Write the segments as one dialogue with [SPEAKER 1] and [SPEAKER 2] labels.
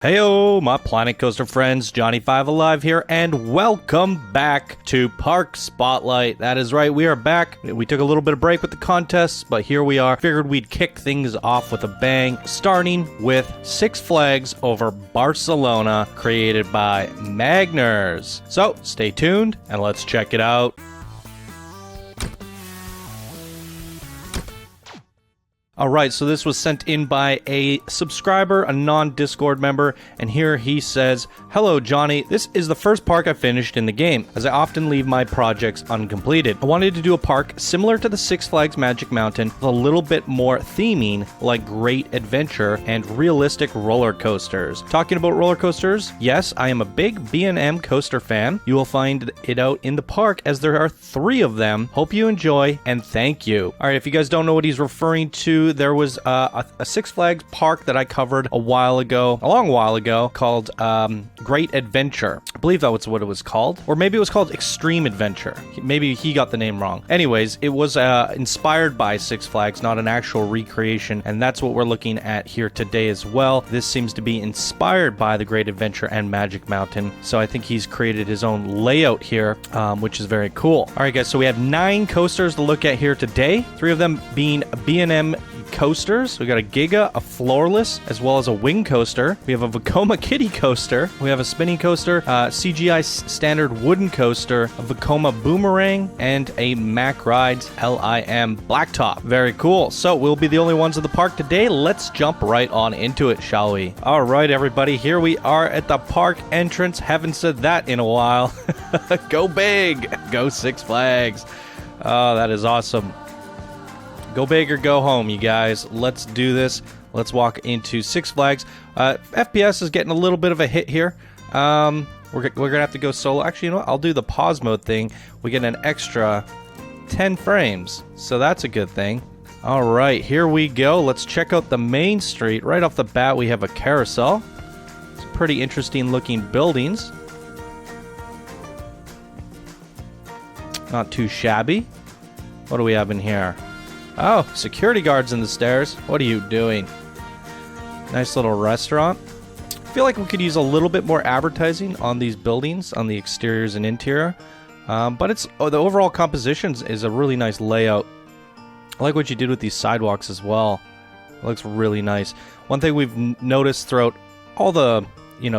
[SPEAKER 1] Heyo, my Planet Coaster friends, Johnny5 Alive here, and welcome back to Park Spotlight. That is right, we are back. We took a little bit of break with the contests, but here we are. Figured we'd kick things off with a bang, starting with Six Flags over Barcelona, created by Magners. So, stay tuned, and let's check it out. Alright, so this was sent in by a subscriber, a non-Discord member, and here he says, "Hello Johnny, this is the first park I finished in the game, as I often leave my projects uncompleted. I wanted to do a park similar to the Six Flags Magic Mountain, with a little bit more theming, like Great Adventure and realistic roller coasters. Talking about roller coasters, yes, I am a big B&M coaster fan. You will find it out in the park, as there are 3 of them. Hope you enjoy, and thank you." Alright, if you guys don't know what he's referring to, there was a Six Flags park that I covered a long while ago, called Great Adventure. I believe that was what it was called. Or maybe it was called Extreme Adventure. Maybe he got the name wrong. Anyways, it was inspired by Six Flags, not an actual recreation, and that's what we're looking at here today as well. This seems to be inspired by the Great Adventure and Magic Mountain, so I think he's created his own layout here, which is very cool. Alright guys, so we have 9 coasters to look at here today, 3 of them being B&M coasters. We got a Giga, a floorless, as well as a wing coaster. We have a Vekoma kiddie coaster. We have a spinning coaster, CGI standard wooden coaster, a Vekoma boomerang, and a Mack Rides LIM blacktop. Very cool. So we'll be the only ones in the park today. Let's jump right on into it, shall we? All right, everybody, here we are at the park entrance. Haven't said that in a while. Go big. Go Six Flags. Oh, that is awesome. Go big or go home, you guys. Let's do this. Let's walk into Six Flags. FPS is getting a little bit of a hit here. We're going to have to go solo. Actually, you know what? I'll do the pause mode thing. We get an extra 10 frames, so that's a good thing. All right, here we go. Let's check out the main street. Right off the bat, we have a carousel. It's pretty interesting looking buildings. Not too shabby. What do we have in here? Oh, security guards in the stairs. What are you doing? Nice little restaurant. I feel like we could use a little bit more advertising on these buildings, on the exteriors and interior. But the overall composition is a really nice layout. I like what you did with these sidewalks as well. It looks really nice. One thing we've noticed throughout all the,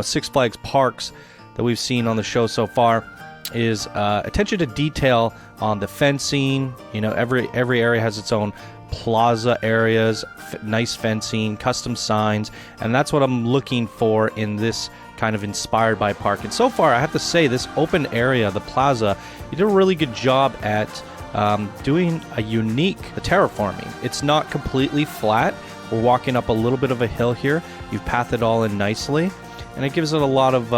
[SPEAKER 1] Six Flags parks that we've seen on the show so far is attention to detail on the fencing. Every area has its own plaza areas, nice fencing, custom signs, and that's what I'm looking for in this kind of inspired by park. And so far, I have to say, this open area, the plaza, you did a really good job at doing a unique terraforming. It's not completely flat. We're walking up a little bit of a hill here. You've pathed it all in nicely, and it gives it a lot of,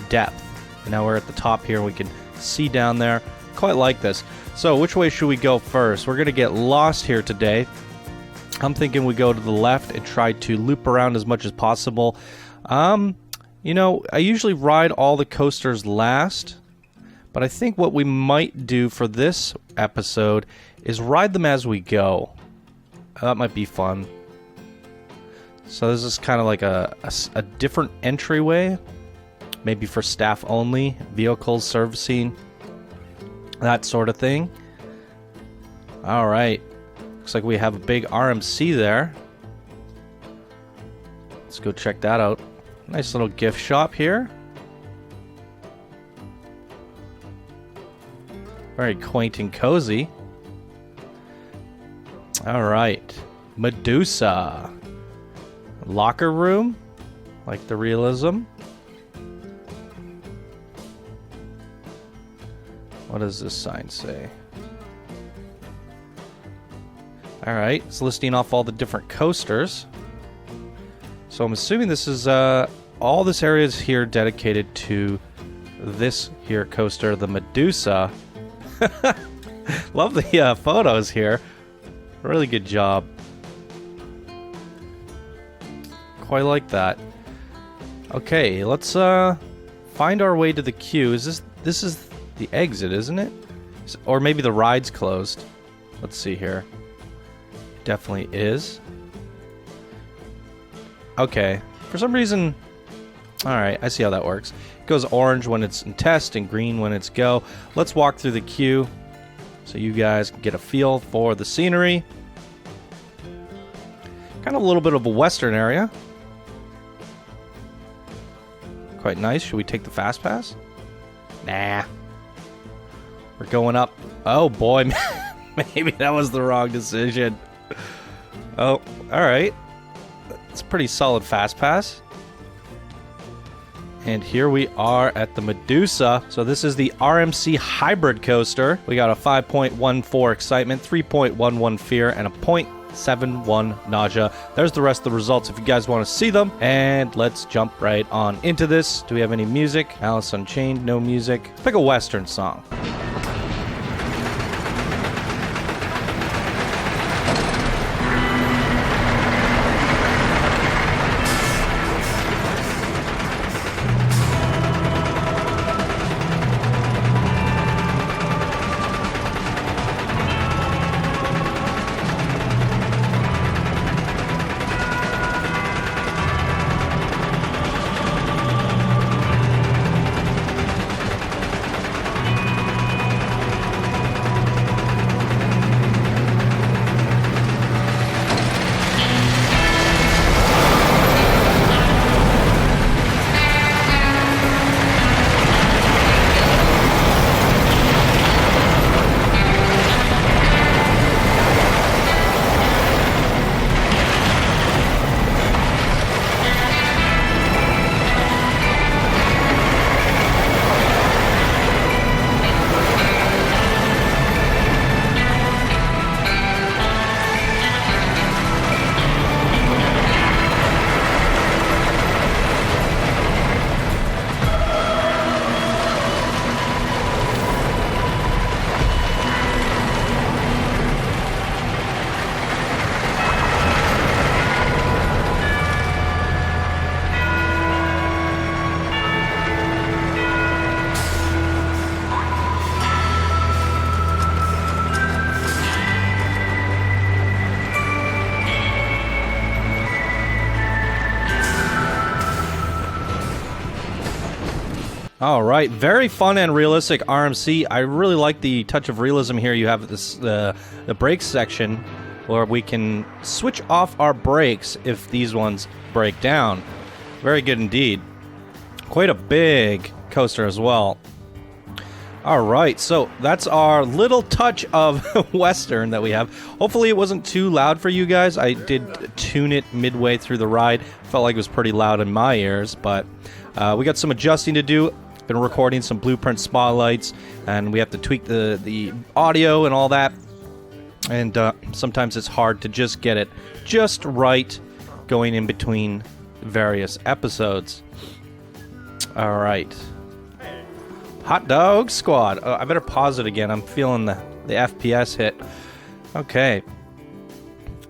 [SPEAKER 1] depth. And now we're at the top here, and we can see down there. Quite like this. So which way should we go first? We're going to get lost here today. I'm thinking we go to the left and try to loop around as much as possible. I usually ride all the coasters last, but I think what we might do for this episode is ride them as we go. That might be fun. So this is kind of like a different entryway. Maybe for staff only, vehicles servicing, that sort of thing. All right. Looks like we have a big RMC there. Let's go check that out. Nice little gift shop here. Very quaint and cozy. All right. Medusa. Locker room. Like the realism. What does this sign say? Alright, it's listing off all the different coasters. So I'm assuming this is, all this area is here dedicated to this here coaster, the Medusa. Love the photos here. Really good job. Quite like that. Okay, let's find our way to the queue. This is the exit, isn't it? Or maybe the ride's closed. Let's see here. Definitely is. Okay, For some reason... Alright, I see how that works. It goes orange when it's in test and green when it's go. Let's walk through the queue so you guys can get a feel for the scenery. Kind of a little bit of a western area. Quite nice. Should we take the fast pass? Nah. We're going up. Oh boy, maybe that was the wrong decision. Oh, alright. It's a pretty solid fast pass. And here we are at the Medusa. So this is the RMC hybrid coaster. We got a 5.14 excitement, 3.11 fear, and a 0.71 nausea. There's the rest of the results if you guys want to see them. And let's jump right on into this. Do we have any music? Alice Unchained, no music. Pick a Western song. All right, very fun and realistic RMC. I really like the touch of realism here. You have this the brakes section where we can switch off our brakes if these ones break down. Very good indeed. Quite a big coaster as well. All right, so that's our little touch of Western that we have. Hopefully it wasn't too loud for you guys. I did tune it midway through the ride. Felt like it was pretty loud in my ears, but we got some adjusting to do. Been recording some blueprint spotlights, and we have to tweak the audio and all that. And sometimes it's hard to just get it just right going in between various episodes. All right. Hot Dog Squad. I better pause it again. I'm feeling the FPS hit. Okay.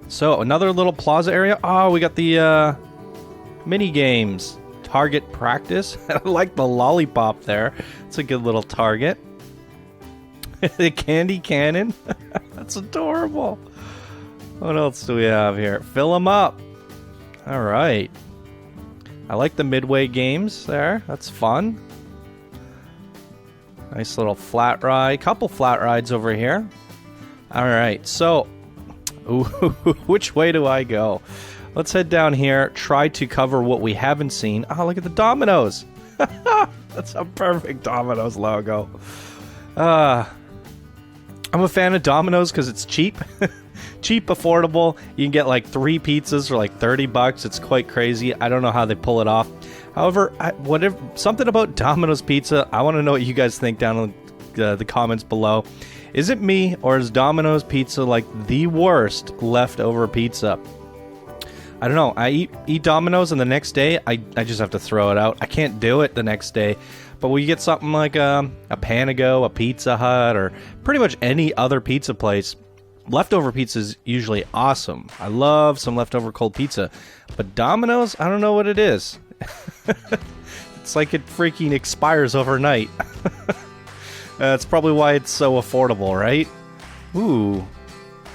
[SPEAKER 1] So, another little plaza area. Oh, we got the mini games. Target practice. I like the lollipop there. It's a good little target. The candy cannon. That's adorable. What else do we have here? Fill them up. All right. I like the midway games there. That's fun. Nice little flat ride. Couple flat rides over here. All right. So, which way do I go? Let's head down here, try to cover what we haven't seen. Oh, look at the Domino's. That's a perfect Domino's logo. I'm a fan of Domino's because it's cheap. Cheap, affordable. You can get like 3 pizzas for like $30. It's quite crazy. I don't know how they pull it off. However, something about Domino's pizza, I want to know what you guys think down in the comments below. Is it me, or is Domino's pizza like the worst leftover pizza? I don't know. I eat Domino's, and the next day, I just have to throw it out. I can't do it the next day. But when you get something like a Panago, a Pizza Hut, or pretty much any other pizza place, leftover pizza is usually awesome. I love some leftover cold pizza. But Domino's, I don't know what it is. It's like it freaking expires overnight. That's probably why it's so affordable, right? Ooh.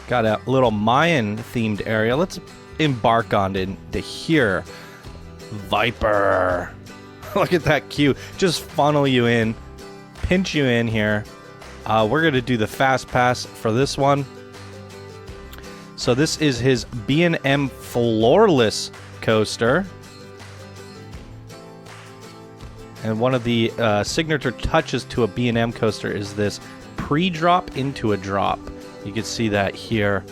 [SPEAKER 1] Got a little Mayan-themed area. Let's embark on into here. Viper. Look at that cue. Just funnel you in. Pinch you in here. We're going to do the fast pass for this one. So this is his B&M floorless coaster. And one of the signature touches to a B&M coaster is this pre-drop into a drop. You can see that here.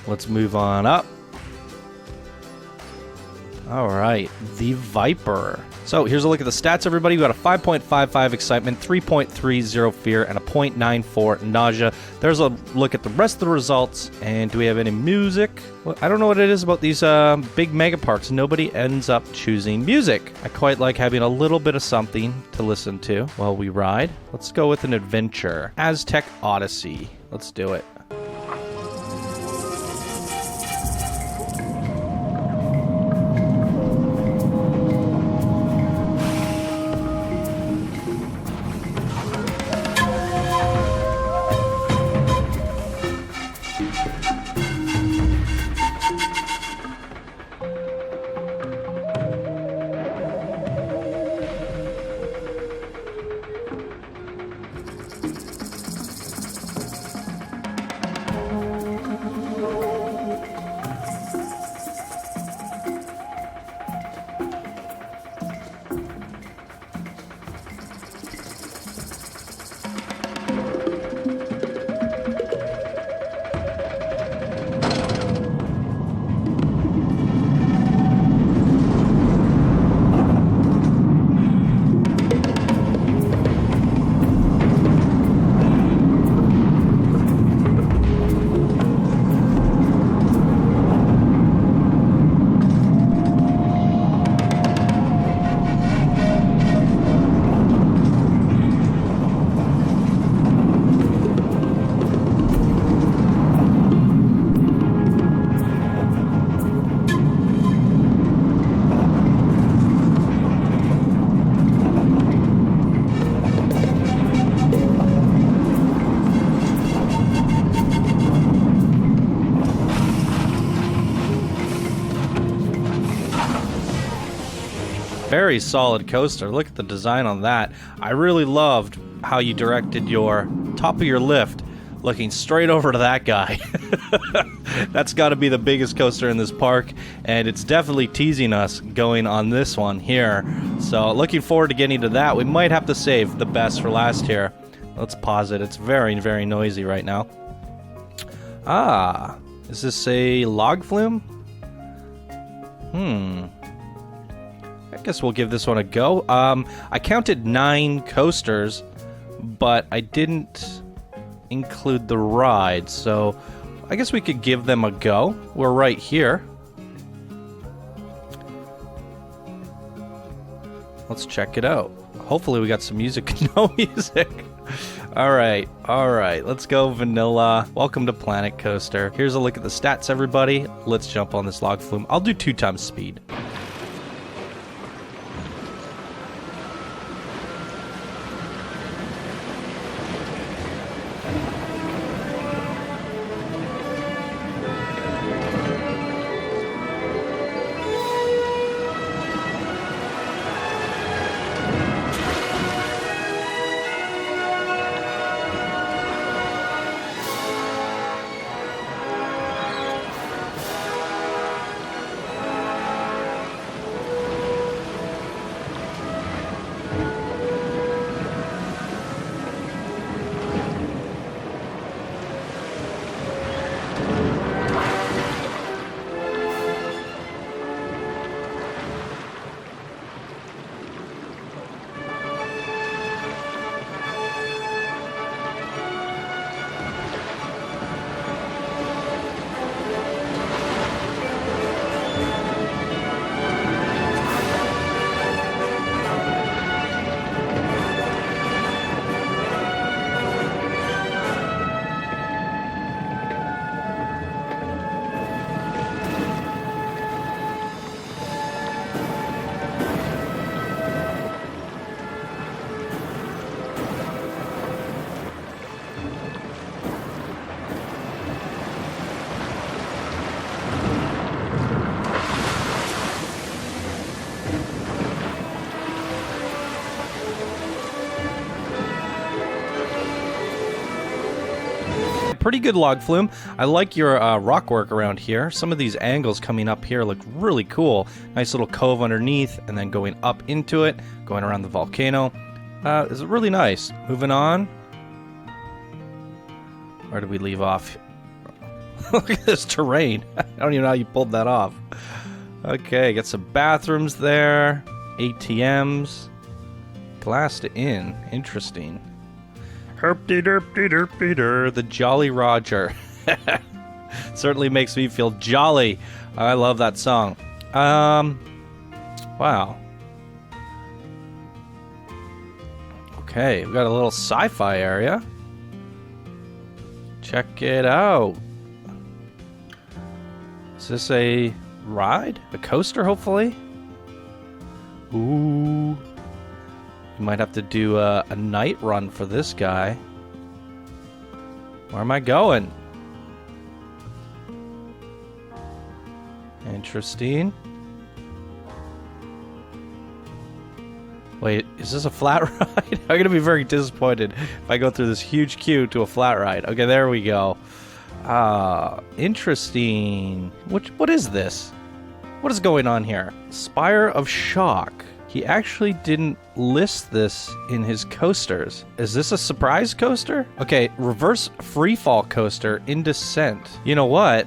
[SPEAKER 1] Let's move on up. All right, the Viper. So here's a look at the stats, everybody. We got a 5.55 excitement, 3.30 fear, and a 0.94 nausea. There's a look at the rest of the results. And do we have any music? Well, I don't know what it is about these big mega parks. Nobody ends up choosing music. I quite like having a little bit of something to listen to while we ride. Let's go with an adventure. Aztec Odyssey. Let's do it. Very solid coaster. Look at the design on that. I really loved how you directed your top of your lift looking straight over to that guy. That's got to be the biggest coaster in this park, and it's definitely teasing us going on this one here. So looking forward to getting to that. We might have to save the best for last here. Let's pause it. It's very, very noisy right now. Ah, is this a log flume? I guess we'll give this one a go. I counted 9 coasters, but I didn't include the ride, so I guess we could give them a go. We're right here. Let's check it out. Hopefully we got some music. No music. All right. Let's go vanilla. Welcome to Planet Coaster. Here's a look at the stats, everybody. Let's jump on this log flume. I'll do 2 times speed. pretty good log flume. I like your rock work around here. Some of these angles coming up here look really cool. Nice little cove underneath, and then going up into it, going around the volcano. Is really nice. Moving on. Where did we leave off? Look at this terrain. I don't even know how you pulled that off. Okay, got some bathrooms there. ATMs. Glassed in. Interesting. Herp-de-derp-de-derp-de-der. The Jolly Roger. Certainly makes me feel jolly. I love that song. Wow. Okay, we got a little sci-fi area. Check it out. Is this a ride? A coaster, hopefully? Ooh. You might have to do a night run for this guy. Where am I going? Interesting. Wait, is this a flat ride? I'm gonna be very disappointed if I go through this huge queue to a flat ride. Okay, there we go. Interesting. What is this? What is going on here? Spire of Shock. He actually didn't list this in his coasters. Is this a surprise coaster? Okay, reverse freefall coaster in descent. You know what?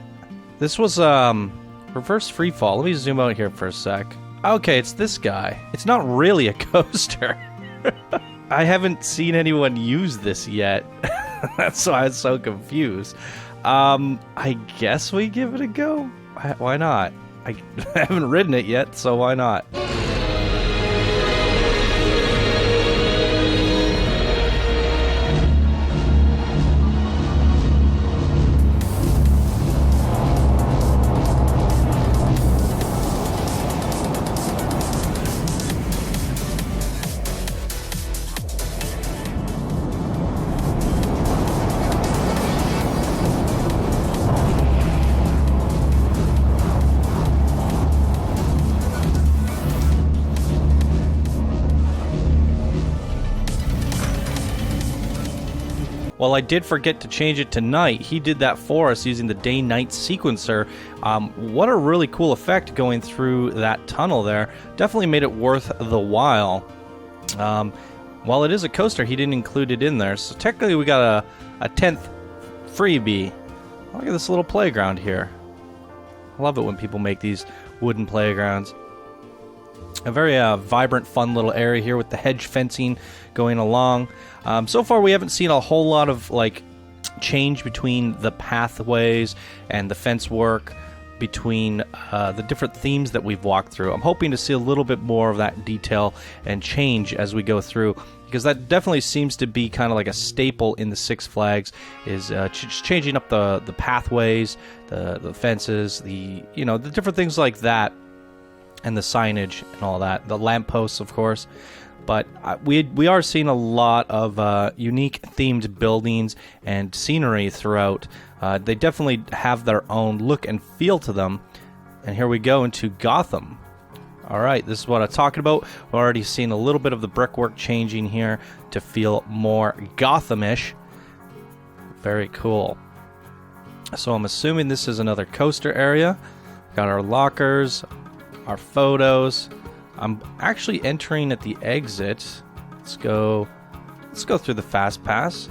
[SPEAKER 1] This was reverse freefall. Let me zoom out here for a sec. Okay, it's this guy. It's not really a coaster. I haven't seen anyone use this yet. That's why I'm so confused. I guess we give it a go. Why not? I haven't ridden it yet, so why not? Well, I did forget to change it to night. He did that for us using the day-night sequencer. What a really cool effect going through that tunnel there. Definitely made it worth the while. While it is a coaster, he didn't include it in there. So technically we got a 10th freebie. Look at this little playground here. I love it when people make these wooden playgrounds. A very vibrant, fun little area here with the hedge fencing going along. So far, we haven't seen a whole lot of change between the pathways and the fence work between the different themes that we've walked through. I'm hoping to see a little bit more of that detail and change as we go through, because that definitely seems to be kind of like a staple in the Six Flags, is just changing up the pathways, the fences, the different things like that. And the signage and all that. The lampposts, of course. But we are seeing a lot of unique themed buildings and scenery throughout. They definitely have their own look and feel to them. And here we go into Gotham. Alright, this is what I'm talking about. We've already seen a little bit of the brickwork changing here to feel more Gotham-ish. Very cool. So I'm assuming this is another coaster area. Got our lockers, our photos. I'm actually entering at the exit. Let's go through the fast pass.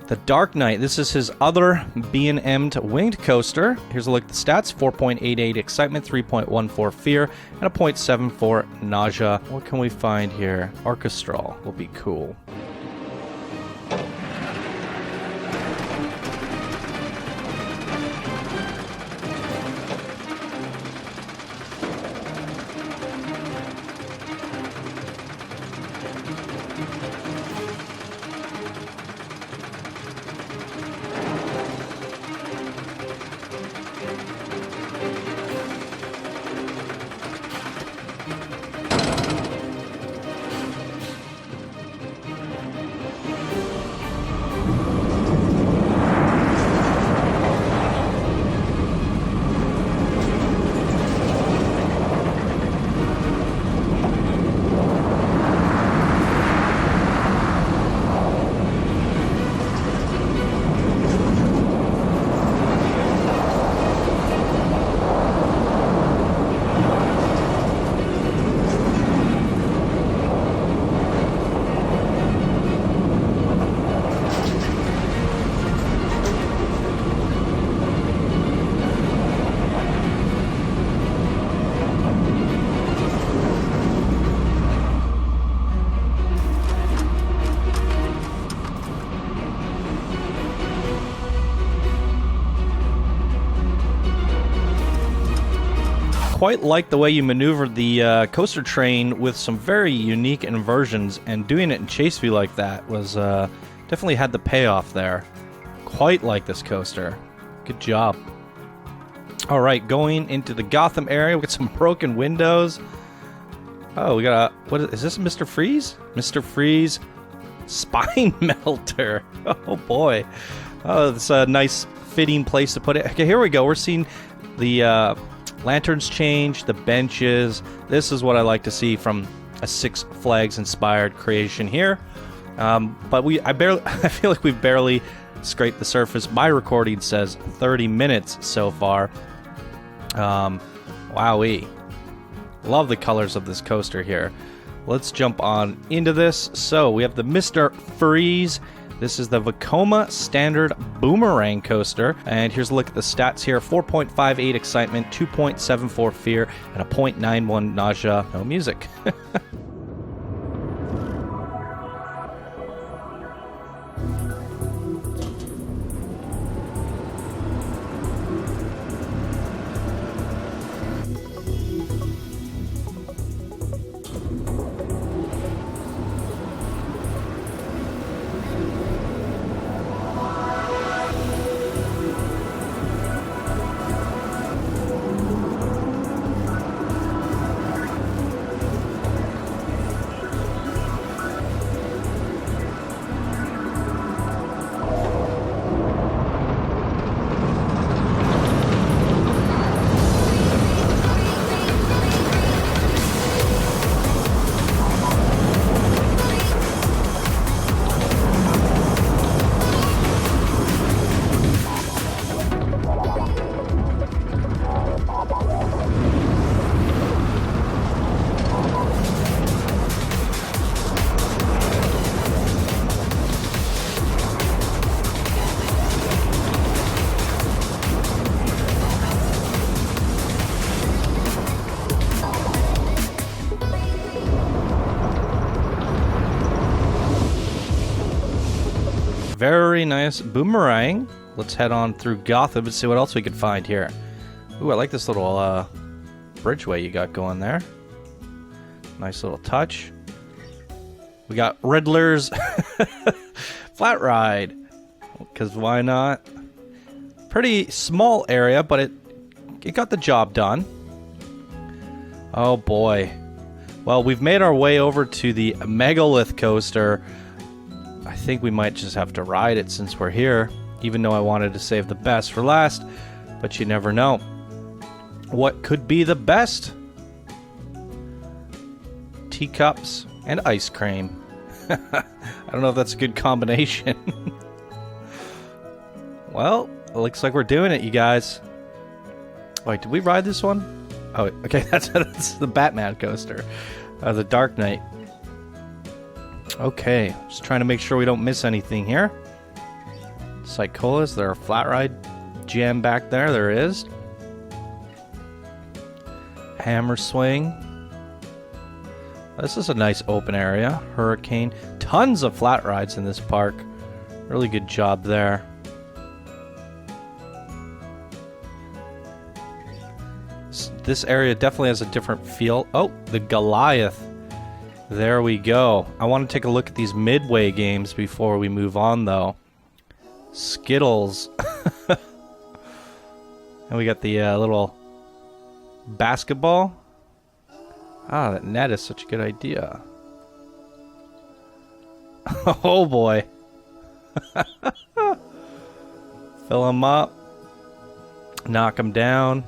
[SPEAKER 1] The Dark Knight. This is his other B&M'd winged coaster. Here's a look at the stats. 4.88 excitement, 3.14 fear, and a 0.74 nausea. What can we find here? Orchestral will be cool. quite like the way you maneuvered the coaster train with some very unique inversions, and doing it in chase view like that was definitely had the payoff there. Quite like this coaster. Good job. All right, going into the Gotham area, we got some broken windows. Oh, we got a, what is this, Mr. Freeze? Mr. Freeze spine melter. Oh boy. Oh, it's a nice fitting place to put it. Okay, here we go. We're seeing the lanterns change, the benches. This is what I like to see from a Six Flags inspired creation here. But I feel like we've barely scraped the surface. My recording says 30 minutes so far. Wowee. Love the colors of this coaster here. Let's jump on into this. So we have the Mr. Freeze. This is the Vekoma Standard Boomerang Coaster. And here's a look at the stats here. 4.58 excitement, 2.74 fear, and a 0.91 nausea. No music. Very nice boomerang. Let's head on through Gotham and see what else we can find here. Ooh, I like this little bridgeway you got going there. Nice little touch. We got Riddler's flat ride, because why not? Pretty small area, but it got the job done. Oh boy. Well, we've made our way over to the Megalith coaster. I think we might just have to ride it since we're here, even though I wanted to save the best for last, but you never know. What could be the best? Teacups and ice cream. I don't know if that's a good combination. Well, it looks like we're doing it, you guys. Wait, did we ride this one? Oh, okay, that's the Batman coaster. The Dark Knight. Okay, just trying to make sure we don't miss anything here. Psycholas, there are flat ride jam back there. There is. Hammer swing. This is a nice open area. Hurricane. Tons of flat rides in this park. Really good job there. This area definitely has a different feel. Oh, the Goliath. There we go. I want to take a look at these midway games before we move on, though. Skittles. And we got the little basketball. Ah, that net is such a good idea. Oh boy. Fill them up. Knock them down.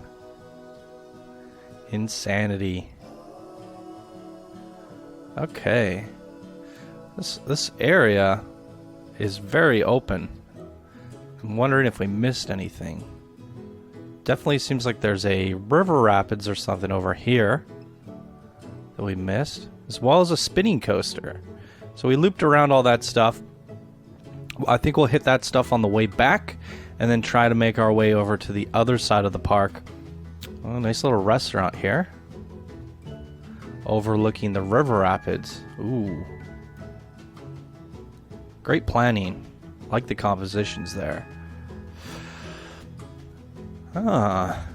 [SPEAKER 1] Insanity. Okay. This area is very open. I'm wondering if we missed anything. Definitely seems like there's a river rapids or something over here that we missed, as well as a spinning coaster. So we looped around all that stuff. I think we'll hit that stuff on the way back and then try to make our way over to the other side of the park. Oh, nice little restaurant here. Overlooking the river rapids. Ooh. Great planning. Like the compositions there. Ah.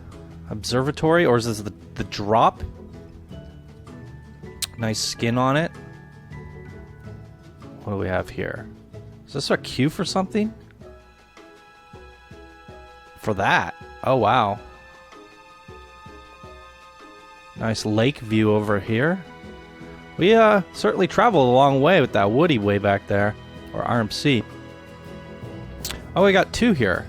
[SPEAKER 1] Observatory, or is this the drop? Nice skin on it. What do we have here? Is this our cue for something? For that. Oh, wow. Nice lake view over here. We certainly traveled a long way with that Woody way back there. Or RMC. Oh, we got 2 here.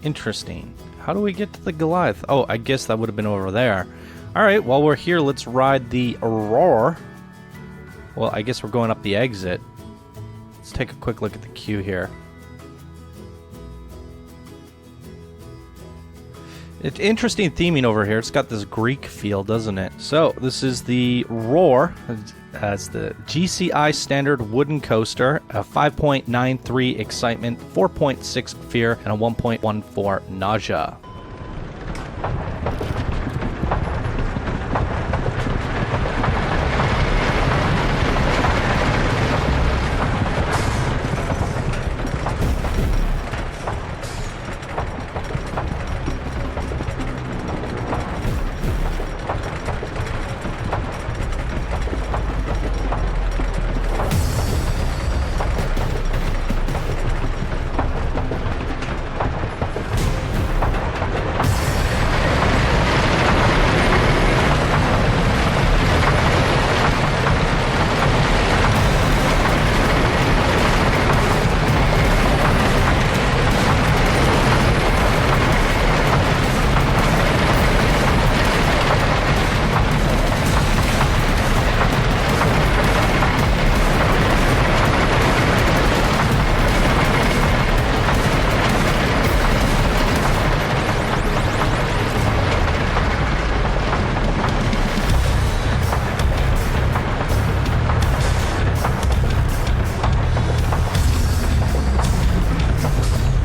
[SPEAKER 1] Interesting. How do we get to the Goliath? Oh, I guess that would have been over there. Alright, while we're here, let's ride the Aurora. Well, I guess we're going up the exit. Let's take a quick look at the queue here. It's interesting theming over here. It's got this Greek feel, doesn't it? So, this is the Roar. It's the GCI standard wooden coaster. A 5.93 excitement, 4.6 fear, and a 1.14 nausea.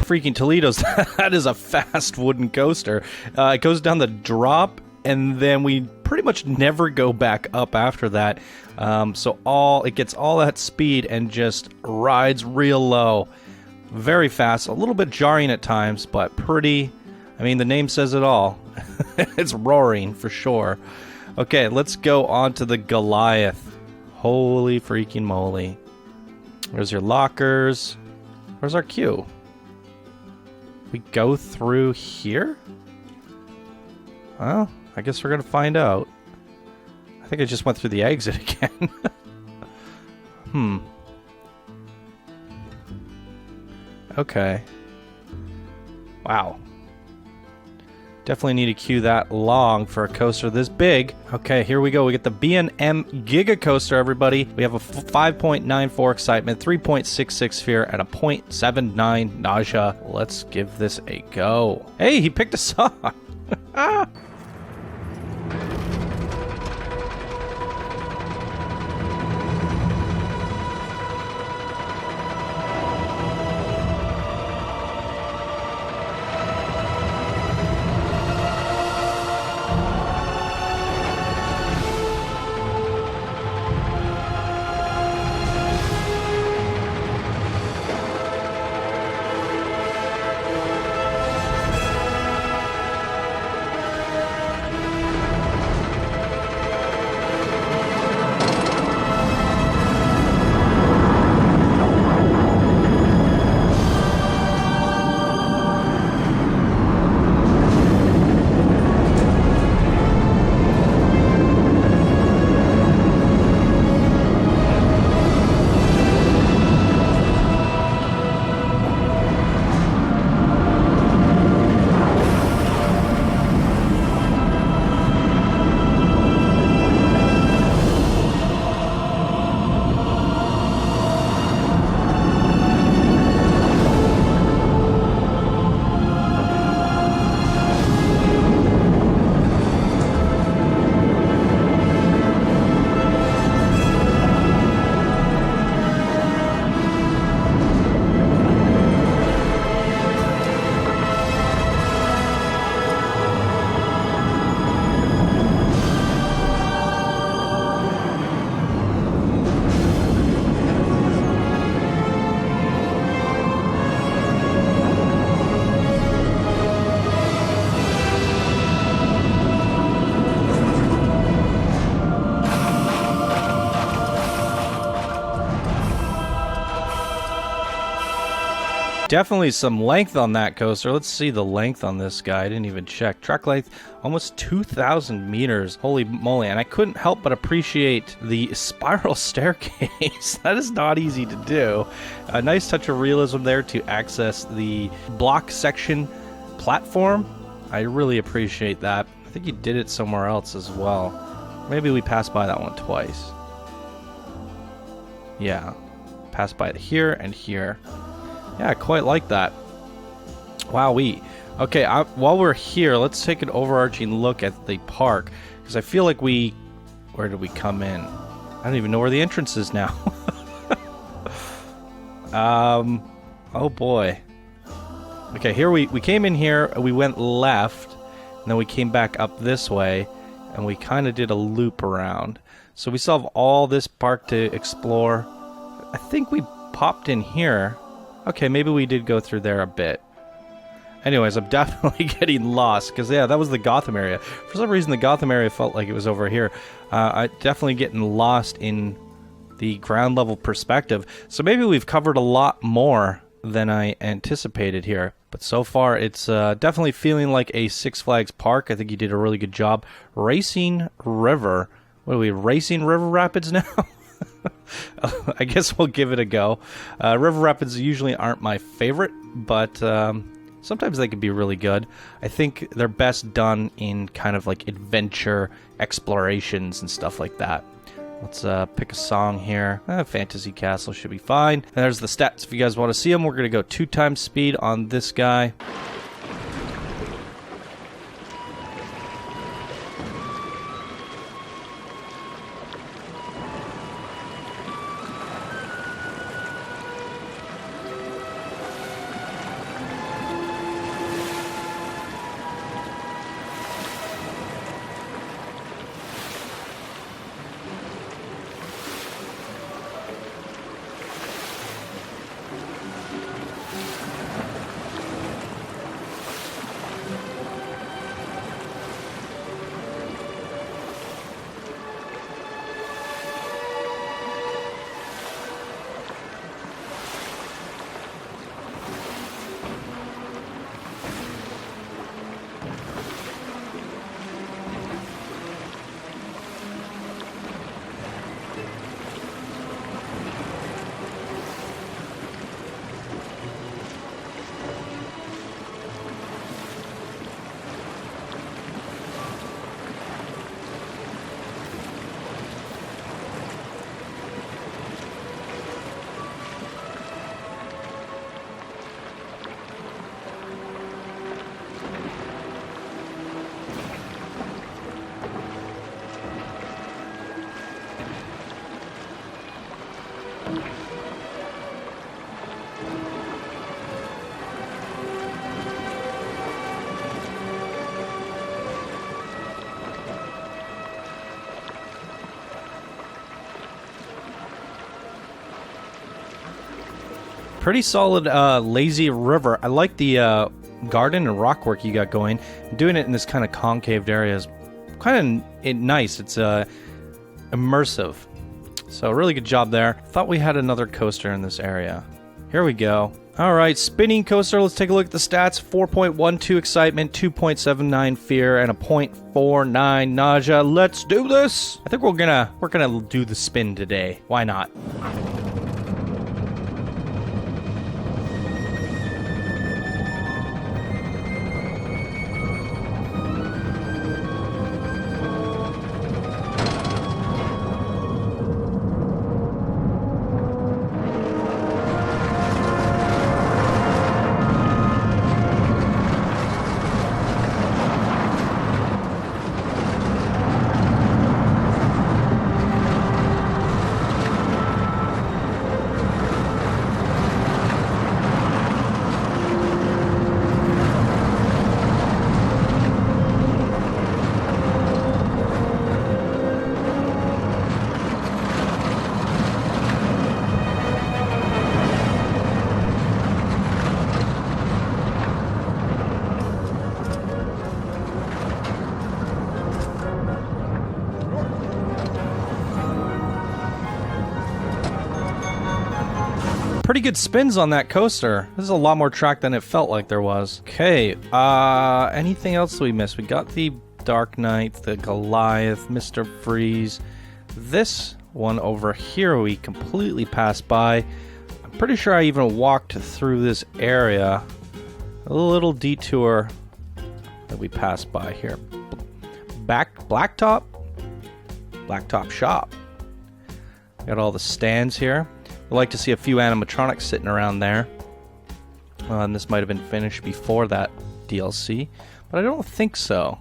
[SPEAKER 1] Freaking Toledo's. That is a fast wooden coaster. It goes down the drop, and then we pretty much never go back up after that. So it gets all that speed and just rides real low. Very fast, a little bit jarring at times, but pretty. I mean, the name says it all. It's roaring for sure. Okay, let's go on to the Goliath. Holy freaking moly. There's your lockers. Where's our queue? We go through here? Well, I guess we're gonna find out. I think I just went through the exit again. Okay. Wow. Definitely need to queue that long for a coaster this big. Okay, here we go. We get the B&M Giga Coaster, everybody. We have a 5.94 excitement, 3.66 fear, and a 0.79 nausea. Let's give this a go. Hey, he picked us up. Definitely some length on that coaster. Let's see the length on this guy. I didn't even check. Track length, almost 2,000 meters. Holy moly. And I couldn't help but appreciate the spiral staircase. That is not easy to do. A nice touch of realism there to access the block section platform. I really appreciate that. I think he did it somewhere else as well. Maybe we passed by that one twice. Yeah. Passed by it here and here. Yeah, I quite like that. Wowee. Okay, while we're here, let's take an overarching look at the park. Because I feel like where did we come in? I don't even know where the entrance is now. Oh boy. Okay, here we came in here, we went left, and then we came back up this way, and we kind of did a loop around. So we still have all this park to explore. I think we popped in here. Okay, maybe we did go through there a bit. Anyways, I'm definitely getting lost, because, yeah, that was the Gotham area. For some reason, the Gotham area felt like it was over here. I'm definitely getting lost in the ground level perspective. So maybe we've covered a lot more than I anticipated here. But so far, it's definitely feeling like a Six Flags park. I think you did a really good job. Racing River. What are we, Racing River Rapids now? I guess we'll give it a go. River Rapids usually aren't my favorite, but sometimes they can be really good. I think they're best done in kind of like adventure explorations and stuff like that. Let's pick a song here. Fantasy Castle should be fine. And there's the stats if you guys want to see them. We're going to go 2 times speed on this guy. Pretty solid lazy river. I like the garden and rock work you got going. Doing it in this kind of concaved area is kind of nice. It's immersive. So really good job there. Thought we had another coaster in this area. Here we go. All right, spinning coaster. Let's take a look at the stats. 4.12 excitement, 2.79 fear, and a 0.49 nausea. Let's do this. I think we're gonna do the spin today. Why not? pretty good spins on that coaster. This is a lot more track than it felt like there was. Okay, anything else we missed? We got the Dark Knight, the Goliath, Mr. Freeze. This one over here we completely passed by. I'm pretty sure I even walked through this area. A little detour that we passed by here. Blacktop shop. Got all the stands here. I'd like to see a few animatronics sitting around there. And this might have been finished before that DLC, but I don't think so.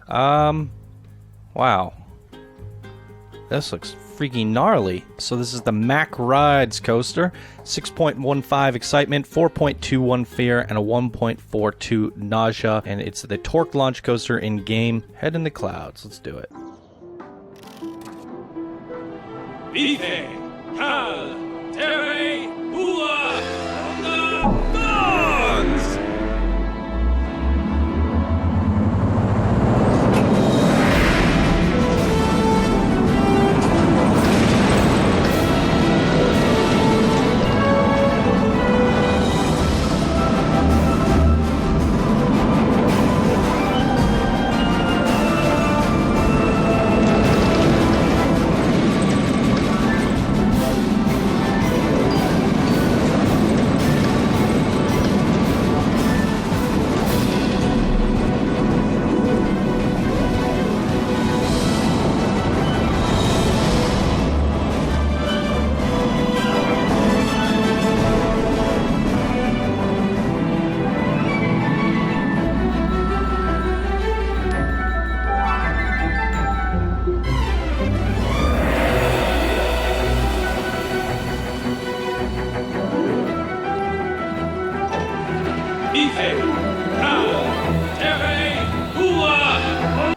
[SPEAKER 1] Wow. This looks freaking gnarly. So this is the Mack Rides coaster. 6.15 excitement, 4.21 fear, and a 1.42 nausea. And it's the torque launch coaster in game. Head in the clouds. Let's do it.
[SPEAKER 2] Vive, Cal, Terre, Hua, on the Gods!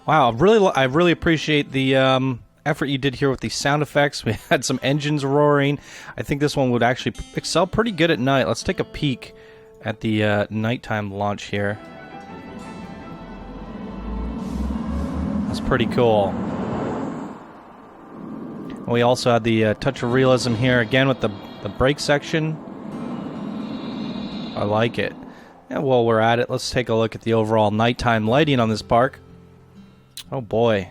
[SPEAKER 1] Wow, I really appreciate the effort you did here with the sound effects. We had some engines roaring. I think this one would actually excel pretty good at night. Let's take a peek at the nighttime launch here. That's pretty cool. We also had the touch of realism here again with the brake section. I like it. And while we're at it, let's take a look at the overall nighttime lighting on this park. Oh boy.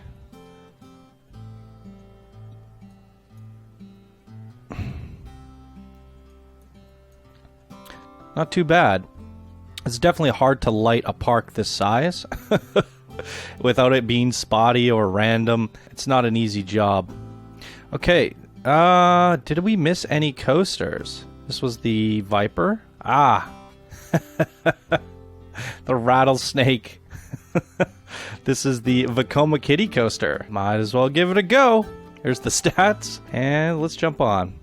[SPEAKER 1] Not too bad. It's definitely hard to light a park this size without it being spotty or random. It's not an easy job. Okay, did we miss any coasters? This was the Viper. Ah, the Rattlesnake. This is the Vekoma Kitty coaster. Might as well give it a go. Here's the stats, and let's jump on.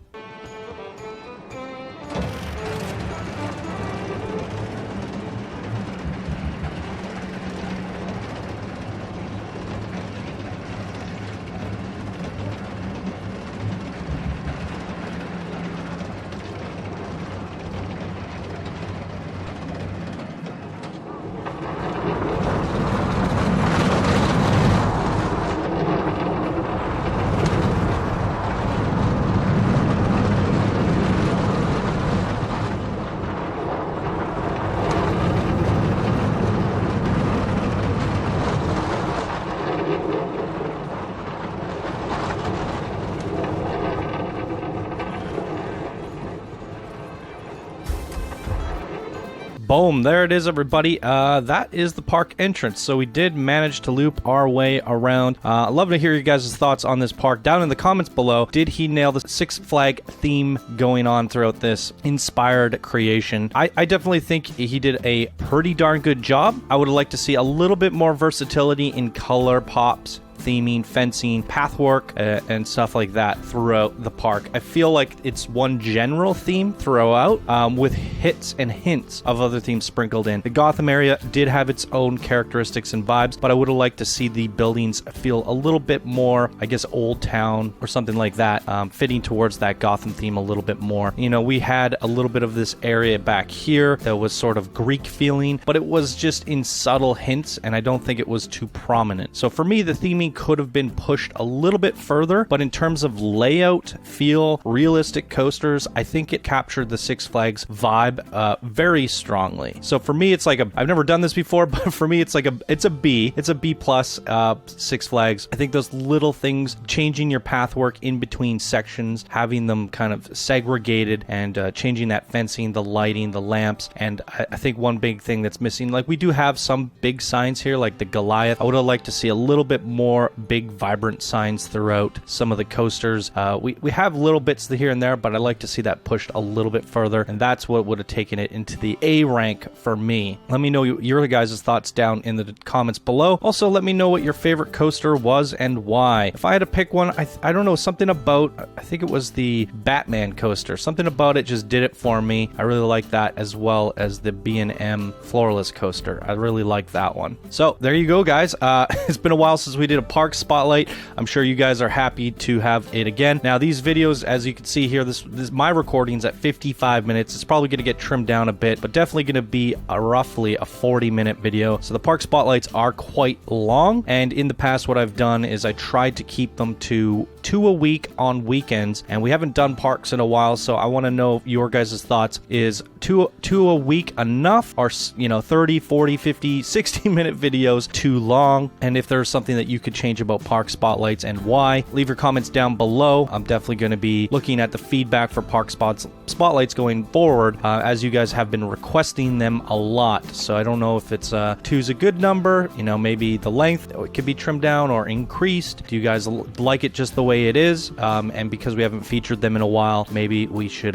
[SPEAKER 1] Boom, there it is, everybody. That is the park entrance. So we did manage to loop our way around. I'd love to hear you guys' thoughts on this park down in the comments below. Did he nail the Six Flag theme going on throughout this inspired creation? I definitely think he did a pretty darn good job. I would like to see a little bit more versatility in color pops, theming, fencing, pathwork, and stuff like that throughout the park. I feel like it's one general theme throughout, with hits and hints of other themes sprinkled in. The Gotham area did have its own characteristics and vibes, but I would have liked to see the buildings feel a little bit more, I guess, old town or something like that, fitting towards that Gotham theme a little bit more. You know, we had a little bit of this area back here that was sort of Greek feeling, but it was just in subtle hints, and I don't think it was too prominent. So for me, the theming lighting could have been pushed a little bit further, but in terms of layout, feel, realistic coasters, I think it captured the Six Flags vibe very strongly. So for me, it's like I've never done this before, but for me, it's a B. It's a B plus Six Flags. I think those little things, changing your pathwork in between sections, having them kind of segregated, and changing that fencing, the lighting, the lamps, and I think one big thing that's missing, like we do have some big signs here, like the Goliath. I would have liked to see a little bit more big, vibrant signs throughout some of the coasters. We have little bits here and there, but I'd like to see that pushed a little bit further, and that's what would have taken it into the A rank for me. Let me know your guys' thoughts down in the comments below. Also, let me know what your favorite coaster was and why. If I had to pick one, I don't know, something about, I think it was the Batman coaster. Something about it just did it for me. I really like that, as well as the B&M floorless coaster. I really like that one. So there you go, guys. It's been a while since we did a park spotlight. I'm sure you guys are happy to have it again. Now, these videos, as you can see here, this my recording's at 55 minutes. It's probably going to get trimmed down a bit, but definitely going to be roughly a 40-minute video. So the park spotlights are quite long, and in the past, what I've done is I tried to keep them to 2 a week on weekends, and we haven't done parks in a while, so I want to know your guys' thoughts. Is two a week enough, or 30, 40, 50, 60-minute videos too long? And if there's something that you could change about park spotlights and why, leave your comments down below. I'm definitely going to be looking at the feedback for park spotlights going forward, as you guys have been requesting them a lot. So I don't know if it's 2's a good number. Maybe the length, it could be trimmed down or increased. Do you guys like it just the way it is? And because we haven't featured them in a while, maybe we should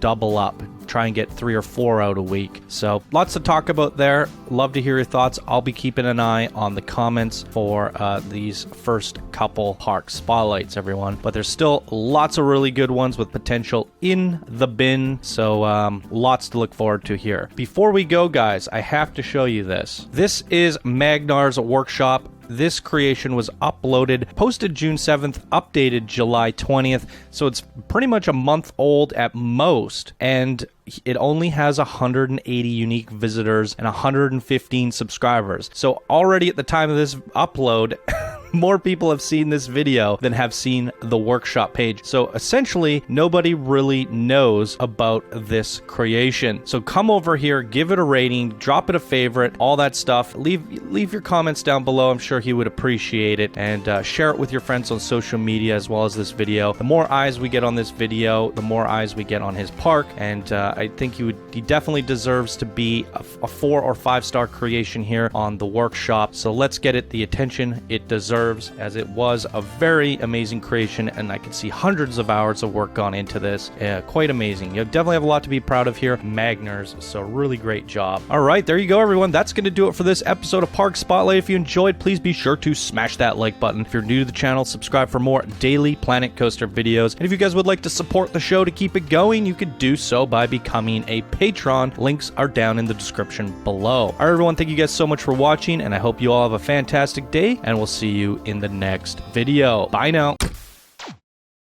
[SPEAKER 1] double up, try and get 3 or 4 out a week. So lots to talk about there. Love to hear your thoughts. I'll be keeping an eye on the comments for these first couple park spotlights, everyone. But there's still lots of really good ones with potential in the bin. So lots to look forward to here. Before we go, guys, I have to show you this. This is Magners workshop. This creation was posted June 7th, updated July 20th, so it's pretty much a month old at most, and it only has 180 unique visitors and 115 subscribers. So already at the time of this upload, more people have seen this video than have seen the workshop page. So essentially, nobody really knows about this creation. So come over here, give it a rating, drop it a favorite, all that stuff. Leave your comments down below. I'm sure he would appreciate it. And share it with your friends on social media as well as this video. The more eyes we get on this video, the more eyes we get on his park. And I think he definitely deserves to be a 4 or 5 star creation here on the workshop. So let's get it the attention it deserves, as it was a very amazing creation, and I can see hundreds of hours of work gone into this. Quite amazing. You definitely have a lot to be proud of here, Magners. So really great job. All right, there you go, everyone. That's going to do it for this episode of Park Spotlight. If you enjoyed, please be sure to smash that like button. If you're new to the channel, subscribe for more daily Planet Coaster videos. And if you guys would like to support the show to keep it going, you could do so by becoming a patron. Links are down in the description below. All right, everyone, thank you guys so much for watching, and I hope you all have a fantastic day, and we'll see you in the next video. Bye now.